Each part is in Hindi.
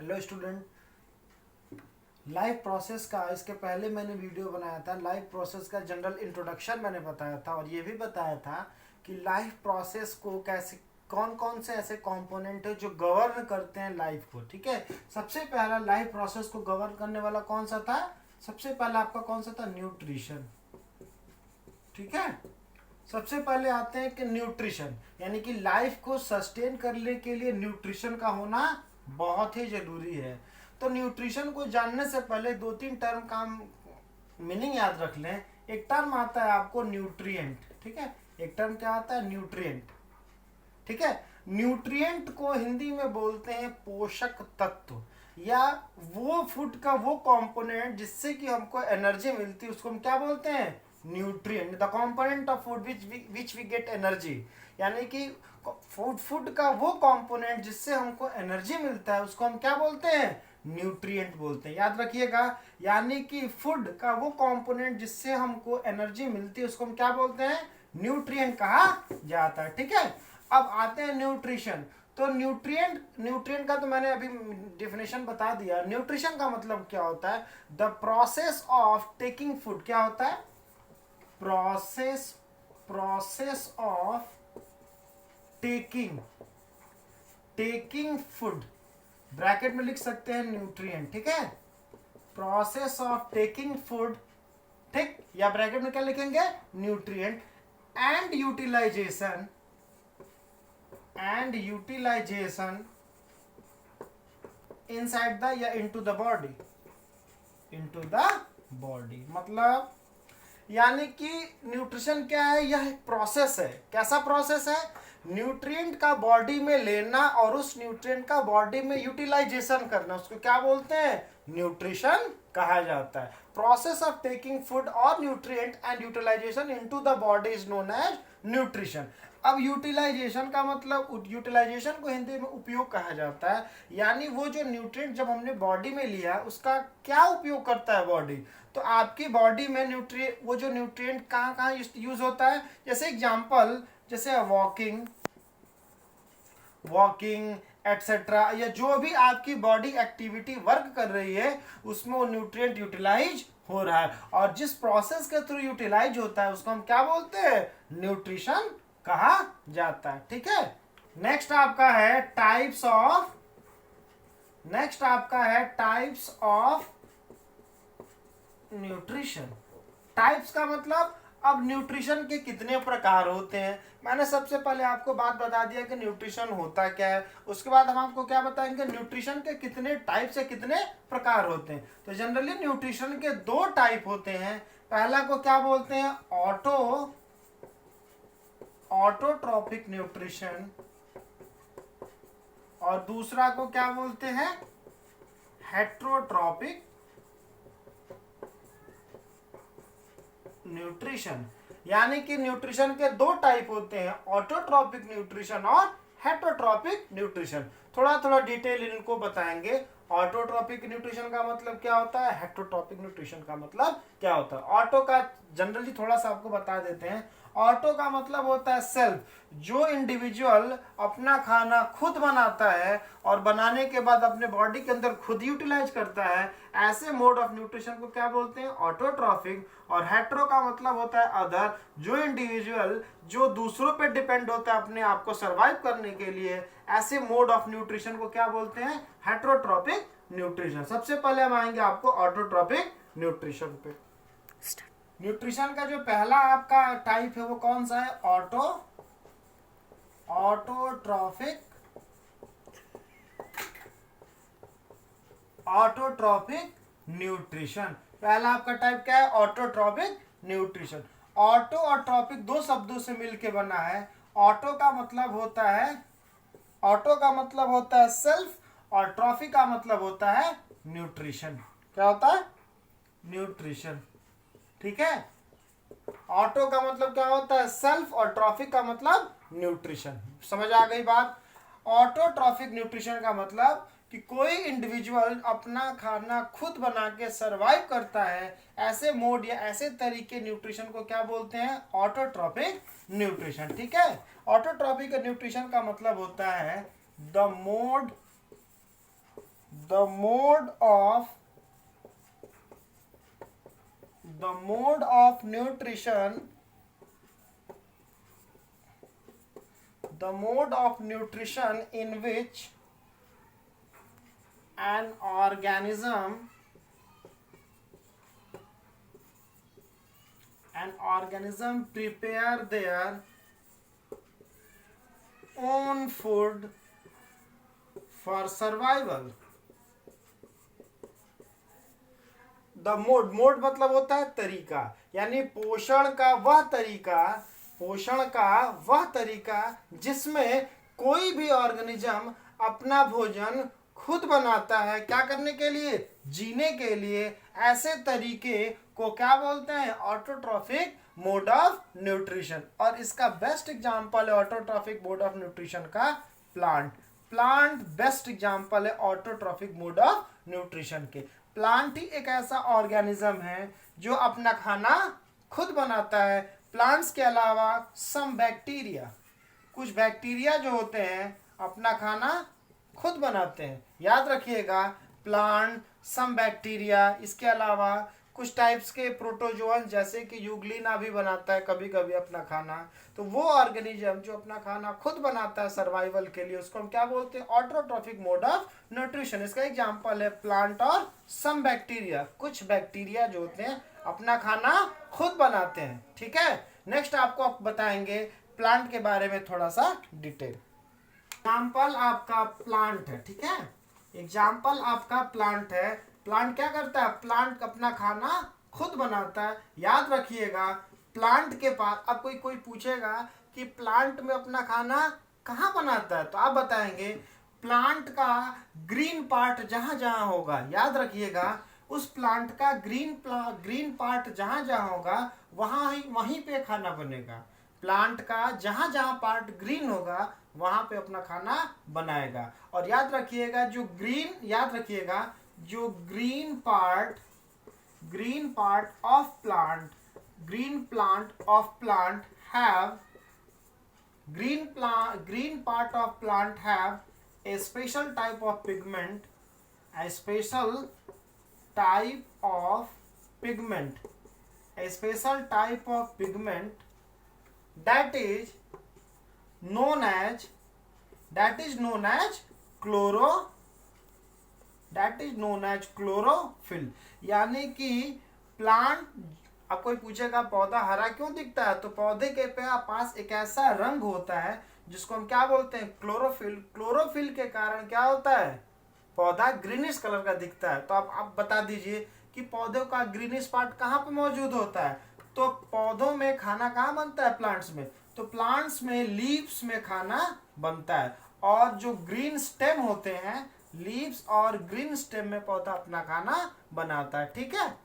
Hello student. लाइफ प्रोसेस का इसके पहले मैंने वीडियो बनाया था। लाइफ प्रोसेस का जनरल इंट्रोडक्शन मैंने बताया था और ये भी बताया था कि लाइफ प्रोसेस को कैसे, कौन कौन से ऐसे कंपोनेंट है जो गवर्न करते हैं लाइफ को। ठीक है, सबसे पहला लाइफ प्रोसेस को गवर्न करने वाला कौन सा था? सबसे पहला आपका कौन सा था? न्यूट्रिशन। ठीक है, सबसे पहले आते हैं कि न्यूट्रिशन, यानी कि लाइफ को सस्टेन करने के लिए न्यूट्रिशन का होना बहुत ही जरूरी है। तो न्यूट्रिशन को जानने से पहले दो तीन टर्म का मीनिंग याद रख लें। एक टर्म आता है आपको न्यूट्रिएंट। ठीक है, एक टर्म क्या आता है? न्यूट्रिएंट। ठीक है, न्यूट्रिएंट को हिंदी में बोलते हैं पोषक तत्व, या वो फूड का वो कंपोनेंट जिससे कि हमको एनर्जी मिलती है उसको हम क्या बोलते हैं? Nutrient. The component of food which we get energy, यानी कि फूड का वो कंपोनेंट जिससे हमको एनर्जी मिलता है उसको हम क्या बोलते हैं? न्यूट्रिएंट बोलते हैं। याद रखिएगा, यानी कि फूड का वो कंपोनेंट जिससे हमको एनर्जी मिलती है उसको हम क्या बोलते हैं? न्यूट्रिएंट कहा जाता है। ठीक है, अब आते हैं न्यूट्रिशन। तो न्यूट्रिएंट का तो मैंने अभी डेफिनेशन बता दिया। न्यूट्रिशन का मतलब क्या होता है? The process of taking food. क्या होता है? Process of taking food, bracket में लिख सकते हैं न्यूट्रिएंट। ठीक है, प्रोसेस ऑफ टेकिंग फूड, ठीक, या ब्रैकेट में क्या लिखेंगे? Nutrient. And utilization inside the या इनटू द बॉडी। मतलब यानी कि न्यूट्रिशन क्या है? यह एक प्रोसेस है। कैसा प्रोसेस है? न्यूट्रिएंट का बॉडी में लेना और उस न्यूट्रिएंट का बॉडी में यूटिलाइजेशन करना, उसको क्या बोलते हैं? न्यूट्रिशन कहा जाता है। प्रोसेस ऑफ टेकिंग फूड और nutrient and utilization into the body is known as nutrition. अब यूटिलाइजेशन का मतलब, यूटिलाइजेशन को हिंदी में उपयोग कहा जाता है, यानी वो जो न्यूट्रिएंट जब हमने बॉडी में लिया उसका क्या उपयोग करता है बॉडी। तो आपकी बॉडी में वो जो न्यूट्रिएंट कहाँ कहाँ यूज होता है? जैसे एग्जांपल, जैसे वॉकिंग एटसेट्रा, या जो भी आपकी बॉडी एक्टिविटी वर्क कर रही है उसमें वो न्यूट्रिएंट यूटिलाइज हो रहा है, और जिस प्रोसेस के थ्रू यूटिलाइज होता है उसको हम क्या बोलते हैं? न्यूट्रिशन कहा जाता है। ठीक है, नेक्स्ट आपका है टाइप्स ऑफ न्यूट्रिशन। टाइप्स का मतलब, अब न्यूट्रिशन के कितने प्रकार होते हैं। मैंने सबसे पहले आपको बात बता दिया कि न्यूट्रिशन होता क्या है, उसके बाद हम आपको क्या बताएंगे? न्यूट्रिशन के कितने टाइप से कितने प्रकार होते हैं। तो जनरली न्यूट्रिशन के दो टाइप होते हैं। पहला को क्या बोलते हैं? ऑटोट्रॉपिक न्यूट्रिशन, और दूसरा को क्या बोलते हैं? Heterotrophic nutrition. यानी कि न्यूट्रिशन के दो टाइप होते हैं, ऑटोट्रॉपिक न्यूट्रिशन और हेट्रोट्रॉपिक न्यूट्रिशन। थोड़ा थोड़ा डिटेल इनको बताएंगे। ऑटोट्रॉपिक न्यूट्रिशन का मतलब क्या होता है, हेट्रोट्रॉपिक न्यूट्रिशन का मतलब क्या होता है। ऑटो का जनरली थोड़ा सा आपको बता देते हैं। ऑटो का मतलब होता है सेल्फ, जो इंडिविजुअल अपना खाना खुद बनाता है और बनाने के बाद अपने बॉडी के अंदर खुद यूटिलाइज करता है, ऐसे मोड ऑफ न्यूट्रिशन को क्या बोलते हैं? ऑटोट्रॉफिक। और हेट्रो का मतलब होता है अदर, जो इंडिविजुअल जो दूसरों पे डिपेंड होता है अपने आप को सरवाइव करने के लिए, ऐसे मोड ऑफ न्यूट्रिशन को क्या बोलते हैं? Heterotrophic nutrition. सबसे पहले हम आएंगे आपको ऑटोट्रॉपिक न्यूट्रिशन पे। न्यूट्रिशन का जो पहला आपका टाइप है वो कौन सा है? Autotrophic nutrition. पहला आपका टाइप क्या है? Autotrophic nutrition. ऑटो और ट्रॉपिक दो शब्दों से मिलकर बना है। ऑटो का मतलब होता है सेल्फ, और ट्रॉफी का मतलब होता है न्यूट्रिशन। क्या होता है? न्यूट्रिशन। ठीक है, ऑटो का मतलब क्या होता है? सेल्फ, और ट्रॉफी का मतलब न्यूट्रिशन। समझ आ गई बात? ऑटोट्रॉफिक न्यूट्रिशन का मतलब कि कोई इंडिविजुअल अपना खाना खुद बना के सरवाइव करता है, ऐसे मोड या ऐसे तरीके न्यूट्रिशन को क्या बोलते हैं? Autotrophic nutrition. ठीक है, ऑटोट्रॉपिक न्यूट्रिशन का मतलब होता है the the mode of nutrition, the mode of nutrition in which an organism prepare their own food for survival. The mode मतलब होता है तरीका, यानी पोषण का वह तरीका जिसमें कोई भी ऑर्गेनिज्म अपना भोजन खुद बनाता है, क्या करने के लिए, जीने के लिए। ऐसे तरीके को क्या बोलते हैं, ऑटोट्रॉफिक मोड ऑफ न्यूट्रिशन। और इसका बेस्ट एग्जांपल है ऑटोट्रॉफिक मोड ऑफ न्यूट्रिशन का प्लांट बेस्ट एग्जांपल है ऑटोट्रॉफिक मोड ऑफ न्यूट्रिशन के। प्लांट ही एक ऐसा ऑर्गेनिज्म है जो अपना खाना खुद बनाता है। प्लांट्स के अलावा सम बैक्टीरिया, कुछ बैक्टीरिया जो होते हैं अपना खाना खुद बनाते हैं। याद रखिएगा, प्लांट, सम बैक्टीरिया, इसके अलावा कुछ टाइप्स के प्रोटोजोअन जैसे कि यूग्लिना भी बनाता है कभी कभी अपना खाना। तो वो ऑर्गेनिज्म जो अपना खाना खुद बनाता है सर्वाइवल के लिए, उसको हम क्या बोलते हैं, ऑटोट्रॉफिक मोड ऑफ न्यूट्रिशन। इसका एग्जांपल है प्लांट और सम बैक्टीरिया, कुछ बैक्टीरिया जो होते हैं अपना खाना खुद बनाते हैं। ठीक है, नेक्स्ट आपको बताएंगे प्लांट के बारे में थोड़ा सा डिटेल। एग्जाम्पल आपका प्लांट है, ठीक है, एग्जाम्पल आपका प्लांट है। प्लांट क्या करता है, प्लांट अपना खाना खुद बनाता है। याद रखिएगा, प्लांट के पास अब कोई पूछेगा कि प्लांट में अपना खाना कहाँ बनाता है, तो आप बताएंगे प्लांट का ग्रीन पार्ट जहां जहां होगा, याद रखिएगा उस प्लांट का ग्रीन पार्ट जहां जहां होगा वहीं पे खाना बनेगा। प्लांट का जहां जहां पार्ट ग्रीन होगा वहां पे अपना खाना बनाएगा। और याद रखिएगा जो green part of plant have a special type of pigment, a special type of pigment that is known as chlorophyll। यानी कि प्लांट, अब कोई पूछेगा पौधा हरा क्यों दिखता है, तो पौधे के पास एक ऐसा रंग होता है जिसको हम क्या बोलते हैं, क्लोरोफिल। क्लोरोफिल के कारण क्या होता है, पौधा ग्रीनिश कलर का दिखता है। तो आप बता दीजिए कि पौधों का ग्रीनिश पार्ट कहाँ पे मौजूद होता है, तो पौधों में खाना कहाँ बनता है, प्लांट्स में। तो प्लांट्स में लीव्स में खाना बनता है, और जो ग्रीन स्टेम होते हैं, लीव्स और ग्रीन स्टेम में पौधा अपना खाना बनाता है। ठीक है,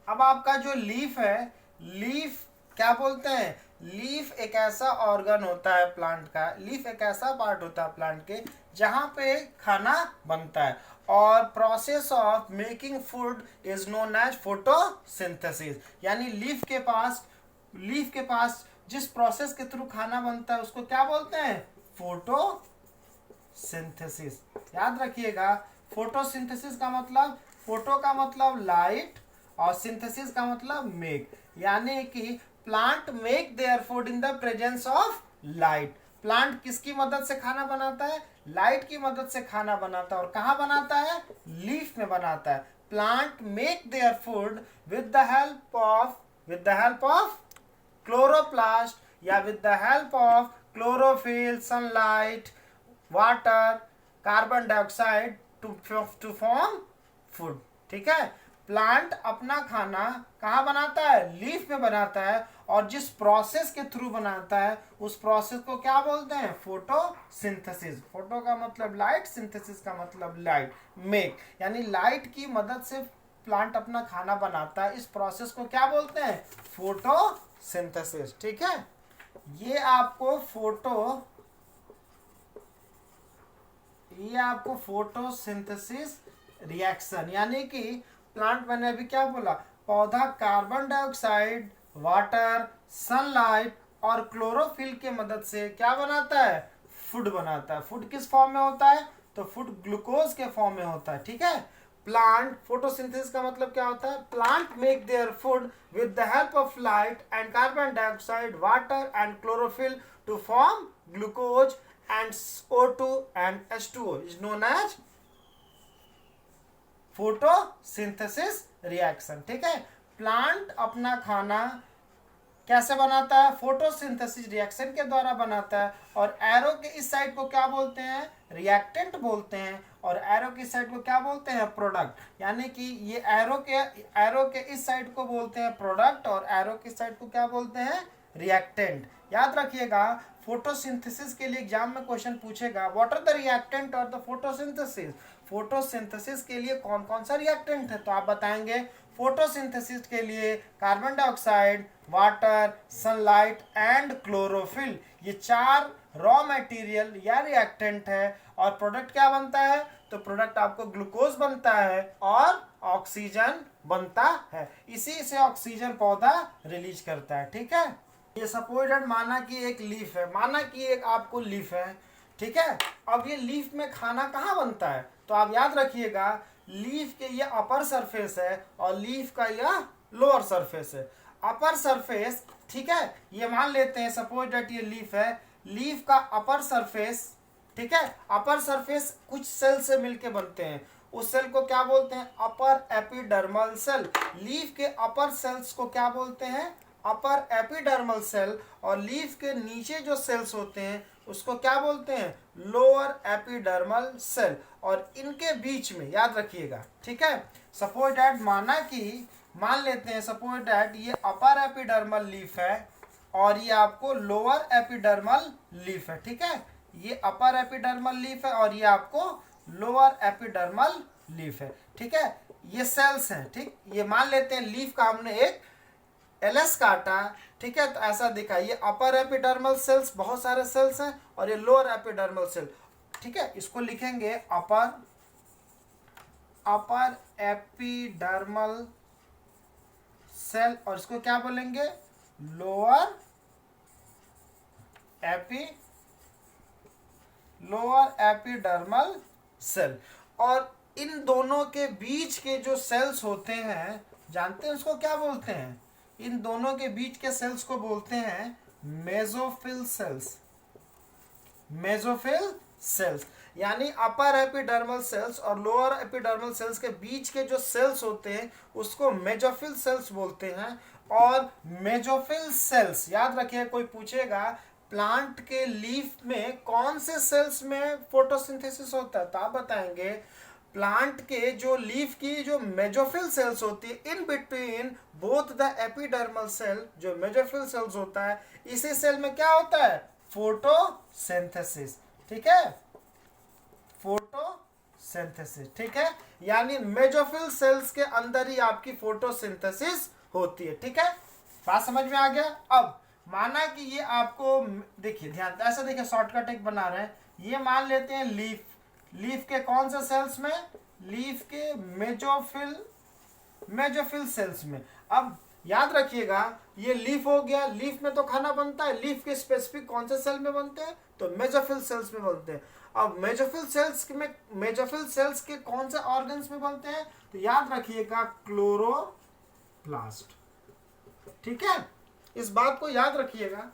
अब आपका जो लीफ है, लीफ क्या बोलते हैं, लीफ एक ऐसा ऑर्गन होता है प्लांट का, लीफ एक ऐसा पार्ट होता है प्लांट के जहां पे खाना बनता है। और process of making food is known as photosynthesis. यानी लीफ के पास जिस प्रोसेस के थ्रू खाना बनता है उसको क्या बोलते हैं, फोटोसिंथेसिस। याद रखिएगा, फोटोसिंथेसिस का मतलब, फोटो का मतलब लाइट और सिंथेसिस का मतलब मेक। यानी कि plant make their food in the presence of light. Plant किसकी मदद से खाना बनाता है, लाइट की मदद से खाना बनाता है। और कहाँ बनाता है, लीफ में बनाता है। Plant make their food with the help of chloroplast, या with the help of chlorophyll, sunlight, water, carbon dioxide to form food. ठीक है, प्लांट अपना खाना कहाँ बनाता है, लीफ में बनाता है। और जिस प्रोसेस के थ्रू बनाता है उस प्रोसेस को क्या बोलते हैं, फोटोसिंथेसिस। फोटो का मतलब लाइट, सिंथेसिस का मतलब लाइट, मेक। यानी लाइट की मदद से प्लांट अपना खाना बनाता है। इस प्रोसेस को क्या बोलते हैं, फोटोसिंथेसिस। ठीक है, ये आपको फोटोसिंथेसिस रिएक्शन, यानी कि प्लांट, मैंने अभी क्या बोला, पौधा कार्बन डाइऑक्साइड, वाटर, सनलाइट और क्लोरोफिल के मदद से क्या बनाता है, फूड बनाता है। फूड किस फॉर्म में होता है, तो फूड ग्लूकोज के फॉर्म में होता है, ठीक है। प्लांट फोटोसिंथेसिस का मतलब क्या होता है, plant make their food with the help of light and carbon dioxide, water and chlorophyll to form glucose and O2 and H2O is known as photosynthesis reaction, ठीक है। प्लांट अपना खाना कैसे बनाता है, फोटोसिंथेसिस रिएक्शन के द्वारा बनाता है। और एरो के इस साइड को क्या बोलते हैं, रिएक्टेंट बोलते हैं, और एरो की साइड को क्या बोलते हैं, प्रोडक्ट। यानी कि ये एरो के इस साइड को बोलते हैं प्रोडक्ट, और एरो की साइड को क्या बोलते हैं, रिएक्टेंट। याद रखिएगा, फोटोसिंथेसिस के लिए एग्जाम में क्वेश्चन पूछेगा, व्हाट आर द रिएक्टेंट और द फोटोसिंथेसिस। फोटोसिंथेसिस के लिए कौन कौन सा रिएक्टेंट है, तो आप बताएंगे फोटोसिंथेसिस के लिए carbon dioxide, water, sunlight and chlorophyll, ये 4 रॉ मटेरियल या रिएक्टेंट है। और प्रोडक्ट क्या बनता है, तो प्रोडक्ट आपको ग्लूकोज बनता है और ऑक्सीजन बनता है, इसी से ऑक्सीजन पौधा रिलीज करता है, ठीक है। ये सपोर्टेड माना कि एक लीफ है, माना कि एक आपको लीफ है, ठीक है। अब ये लीफ में खाना कहाँ बनता है, तो आप याद रखिएगा, लीफ के ये अपर सरफेस है और लीफ का यह लोअर सरफेस है। अपर सरफेस, ठीक है, ये मान लेते हैं सपोज दैट ये लीफ है, लीफ का अपर सरफेस, ठीक है, अपर सरफेस कुछ सेल से मिलके बनते हैं, उस सेल को क्या बोलते हैं, अपर एपिडर्मल सेल। लीफ के अपर सेल्स को क्या बोलते हैं, अपर एपिडर्मल सेल, और लीफ के नीचे जो सेल्स होते हैं उसको क्या बोलते हैं, लोअर एपिडर्मल सेल। और इनके बीच में याद रखिएगा, ठीक है, सपोज दैट मान लेते हैं सपोज दैट ये अपर एपिडर्मल लीफ है और ये आपको लोअर एपिडर्मल लीफ है, ठीक है। ये अपर एपिडर्मल लीफ है और ये आपको लोअर एपिडर्मल लीफ है, ठीक है। ये सेल्स हैं, ठीक, ये मान लेते हैं लीफ का हमने एक एलएस काटा, ठीक है, तो ऐसा दिखा, ये अपर एपिडर्मल सेल्स, बहुत सारे सेल्स हैं, और ये लोअर एपिडर्मल सेल, ठीक है। इसको लिखेंगे अपर एपिडर्मल सेल, और इसको क्या बोलेंगे, लोअर एपिडर्मल सेल। और इन दोनों के बीच के जो सेल्स होते हैं, जानते हैं उसको क्या बोलते हैं, इन दोनों के बीच के सेल्स को बोलते हैं मेसोफिल सेल्स। मेसोफिल सेल्स यानी अपर एपिडर्मल सेल्स और लोअर एपिडर्मल सेल्स के बीच के जो सेल्स होते हैं उसको मेसोफिल सेल्स बोलते हैं। और मेसोफिल सेल्स याद रखिए, कोई पूछेगा प्लांट के लीफ में कौन से सेल्स में फोटोसिंथेसिस होता है, तो आप बताएंगे प्लांट के जो लीफ की जो मेसोफिल सेल्स होती है, in between both the epidermal cell, जो मेसोफिल सेल्स होता है, इसी सेल में क्या होता है, फोटोसिंथेसिस, ठीक है, फोटोसिंथेसिस, ठीक है। यानी मेसोफिल सेल्स के अंदर ही आपकी फोटोसिंथेसिस होती है, ठीक है, बात समझ में आ गया। अब माना कि ये आपको, देखिए ध्यान ऐसा, देखिए शॉर्टकट एक बना रहे हैं, ये मान लेते हैं लीफ के कौन से सेल्स में, लीफ के मेसोफिल सेल्स में। अब याद रखिएगा, ये लीफ हो गया, लीफ में तो खाना बनता है, लीफ के स्पेसिफिक कौन से सेल में बनते हैं, तो मेसोफिल सेल्स में बनते हैं। अब मेसोफिल सेल्स के कौन से ऑर्गन्स में बनते हैं, तो याद रखिएगा क्लोरोप्लास्ट, ठीक है, इस बात को याद रखिएगा।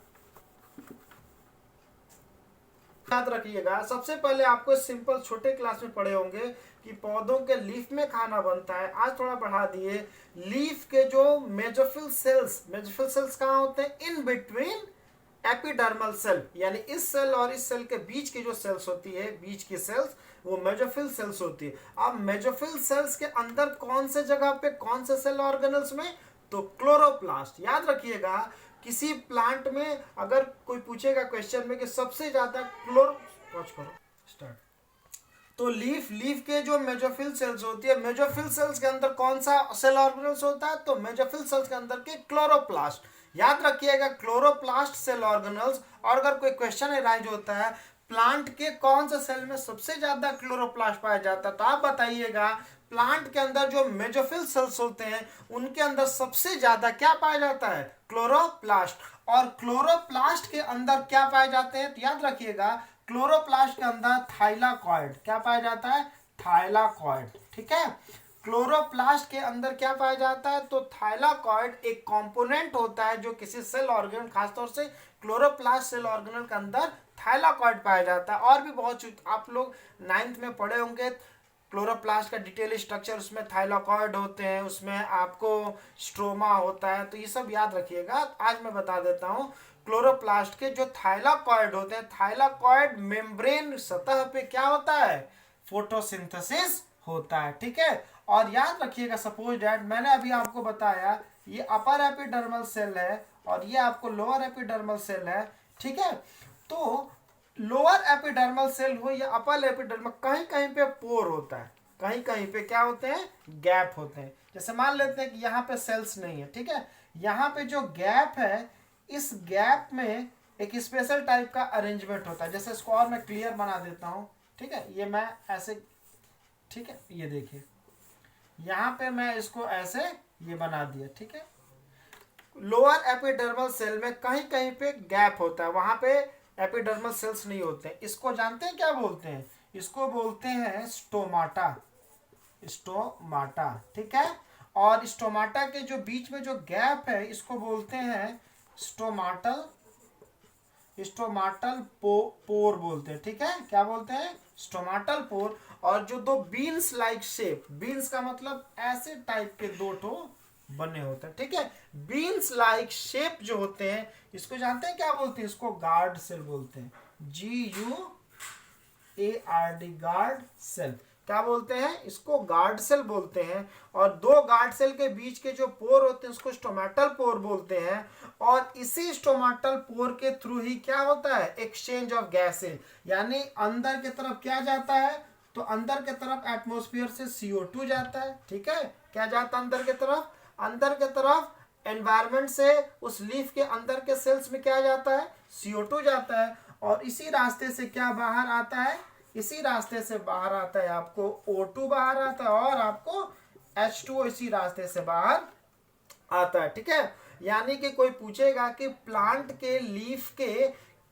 सबसे पहले आपको सिंपल छोटे क्लास में पढ़े होंगे कि पौधों के लीफ में खाना बनता है, आज थोड़ा बढ़ा दिए, लीफ के जो मेसोफिल सेल्स कहाँ होते हैं, इन बिटवीन एपिडर्मल सेल, यानी इस सेल और इस सेल के बीच की जो सेल्स होती है, बीच की सेल्स, वो मेसोफिल सेल्स होती है। अब मेसोफिल सेल्स के अंदर कौन से जगह पे, कौन से सेल ऑर्गेनल्स में, तो क्लोरोप्लास्ट। याद रखिएगा, किसी प्लांट में अगर कोई पूछेगा क्वेश्चन में कि सबसे ज्यादा तो लीफ के जो मेसोफिल सेल्स होती है, मेसोफिल सेल्स के अंदर कौन सा सेल ऑर्गेनल्स होता है, तो मेसोफिल सेल्स के अंदर के क्लोरोप्लास्ट। याद रखिएगा क्लोरोप्लास्ट सेल ऑर्गेनल्स। और अगर कोई क्वेश्चन अराइज होता है प्लांट के कौन से सेल में सबसे ज्यादा क्लोरोप्लास्ट पाया जाता है, तो आप बताइएगा प्लांट के अंदर जो मेसोफिल सेल्स होते हैं उनके अंदर सबसे ज्यादा क्या पाया जाता है, क्लोरोप्लास्ट। और क्लोरोप्लास्ट के अंदर क्या पाए जाते हैं, तो याद रखिएगा क्लोरोप्लास्ट के अंदर थाइलाकॉइड क्या पाया जाता है, थाइलाकॉइड, ठीक है। क्लोरोप्लास्ट के अंदर क्या पाया जाता है, तो थाइलाकॉइड एक कंपोनेंट होता है जो किसी सेल ऑर्गेनल, खासतौर से क्लोरोप्लास्ट सेल ऑर्गेनल के अंदर थाइलाकॉइड पाया जाता है। और भी बहुत आप लोग 9th में पढ़े होंगे क्लोरोप्लास्ट का डिटेल स्ट्रक्चर, उसमें थाइलाकॉइड होते हैं, उसमें आपको स्ट्रोमा होता है, तो ये सब याद रखिएगा। आज मैं बता देता हूँ क्लोरोप्लास्ट के जो थाइलाकॉइड होते हैं, थाइलाकॉइड मेम्ब्रेन सतह पे क्या होता है, फोटोसिंथेसिस होता है, ठीक है। और याद रखिएगा, सपोज डैट मैंने अभी आपको बताया ये अपर एपिडर्मल सेल है और ये आपको लोअर एपिडर्मल सेल है, ठीक है। तो लोअर एपिडर्मल सेल हो या अपर एपिडर्मल, कहीं कहीं पे पोर होता है, कहीं कहीं पे क्या होते हैं, गैप होते हैं। जैसे मान लेते हैं कि यहाँ पे सेल्स नहीं है, ठीक है, यहाँ पे जो गैप है, इस गैप में एक स्पेशल टाइप का अरेंजमेंट होता है। जैसे इसको और मैं क्लियर बना देता हूँ, ठीक है, ये मैं ऐसे, ठीक है, ये देखिए यहाँ पे मैं इसको ऐसे ये बना दिया, ठीक है। लोअर एपिडर्मल सेल में कहीं कहीं पे गैप होता है, वहां पे एपिडर्मल सेल्स नहीं होते हैं। इसको जानते हैं क्या बोलते हैं, इसको बोलते हैं स्टोमाटा, स्टोमाटा, ठीक है। और स्टोमाटा के जो बीच में जो गैप है इसको बोलते हैं स्टोमाटल, स्टोमाटल पोर बोलते हैं, ठीक है। क्या बोलते हैं, स्टोमाटल पोर। और जो दो बीन्स लाइक शेप, बीन्स का मतलब ऐसे टाइप के दो ठो बने होते हैं, ठीक है। बीन्स लाइक शेप जो होते हैं इसको जानते हैं क्या बोलते हैं, इसको गार्ड सेल बोलते हैं, GUARD, गार्ड सेल। क्या बोलते हैं, इसको गार्ड सेल बोलते हैं। और दो गार्ड सेल के बीच के जो पोर होते हैं उसको स्टोमेटल पोर बोलते हैं। और इसी स्टोमेटल पोर के थ्रू ही क्या होता है, एक्सचेंज ऑफ गैसेज, यानी अंदर की तरफ क्या जाता है, तो अंदर की तरफ एटमॉस्फेयर से CO2 जाता है, ठीक है। क्या जाता है अंदर की तरफ, अंदर की तरफ एनवायरमेंट से उस लीफ के अंदर के सेल्स में क्या जाता है, CO2 जाता है। और इसी रास्ते से क्या बाहर आता है, इसी रास्ते से बाहर आता है आपको O2 बाहर आता है, और आपको H2O इसी रास्ते से बाहर आता है, ठीक है। यानी कि कोई पूछेगा कि प्लांट के लीफ के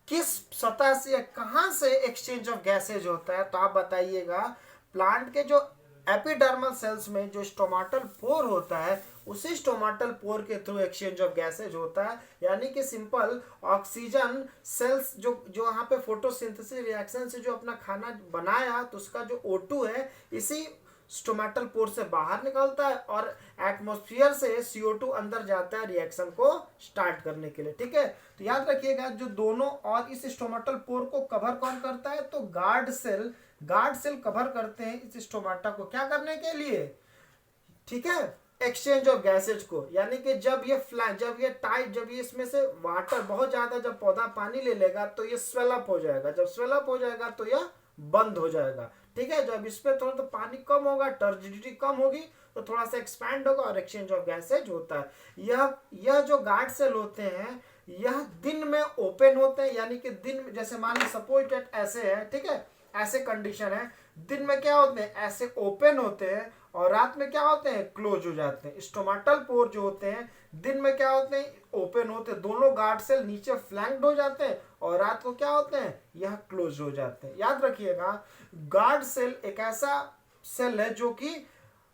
किस सतह से, कहां से एक्सचेंज ऑफ गैसेज होता है, तो आप बताइएगा प्लांट के जो एपिडर्मल सेल्स में जो स्टोमाटल पोर होता है उसी स्टोमाटल पोर के थ्रू एक्सचेंज ऑफ गैसेज होता है। यानी कि सिंपल ऑक्सीजन सेल्स जो जो यहाँ पे फोटोसिंथेसिस रिएक्शन से जो अपना खाना बनाया, तो उसका जो O2 है इसी स्टोमेटल पोर से बाहर निकलता है और एटमॉस्फेयर से CO2 अंदर जाता है रिएक्शन को स्टार्ट करने के लिए, ठीक है। तो याद रखिएगा जो दोनों, और इस स्टोमेटल पोर को कवर कौन करता है, तो guard cell, guard cell cover करते हैं इस स्टोमाटा को, क्या करने के लिए, ठीक है, एक्सचेंज ऑफ गैसेज को। यानी कि जब ये जब ये टाइट, जब ये इसमें से वाटर बहुत ज्यादा, जब पौधा पानी ले लेगा तो ये स्वेलअप हो जाएगा, जब स्वेलअप हो जाएगा तो यह बंद हो जाएगा, ठीक है। जब इस पे थोड़ा तो पानी कम होगा, टर्जिडिटी कम होगी, तो थोड़ा सा एक्सपैंड होगा और एक्सचेंज ऑफ गैसेज होता है। यह जो गार्ड सेल होते हैं यह दिन में ओपन होते हैं, यानी कि दिन में, जैसे मान ली सपोज डेट ऐसे है, ठीक है, ऐसे कंडीशन है, दिन में क्या होते हैं, ऐसे ओपन होते हैं, और रात में क्या होते हैं, क्लोज हो जाते हैं। स्टोमेटल पोर जो होते हैं दिन में क्या होते हैं, ओपन होते हैं, दोनों गार्ड सेल नीचे फ्लैंक्ड हो जाते हैं, और रात को क्या होते हैं, यह क्लोज हो जाते हैं। याद रखिएगा गार्ड सेल एक ऐसा सेल है जो कि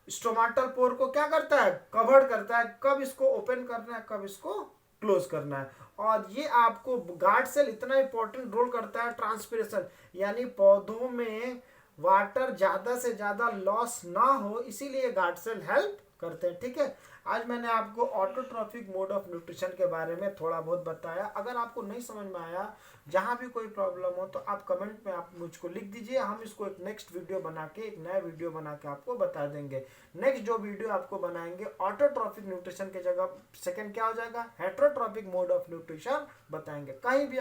स्टोमेटल पोर को क्या करता है, कवर करता है, कब इसको ओपन करना है, कब इसको क्लोज करना है। और ये आपको गार्ड सेल इतना इंपॉर्टेंट रोल करता है ट्रांसपिरेशन, यानी पौधों में वाटर ज्यादा से ज्यादा लॉस ना हो, इसीलिए गार्ड सेल हेल्प करते हैं, ठीक है। आज मैंने आपको ऑटोट्रॉफिक मोड ऑफ न्यूट्रिशन के बारे में थोड़ा बहुत बताया। अगर आपको नहीं समझ में आया, जहां भी कोई प्रॉब्लम हो, तो आप कमेंट में आप मुझको लिख दीजिए, हम इसको एक नेक्स्ट वीडियो बना के, एक नया वीडियो बना के आपको बता देंगे। नेक्स्ट जो वीडियो आपको बनाएंगे ऑटोट्रॉफिक न्यूट्रिशन की जगह सेकंड क्या हो जाएगा, हेटरोट्रॉफिक मोड ऑफ न्यूट्रिशन बताएंगे। कहीं भी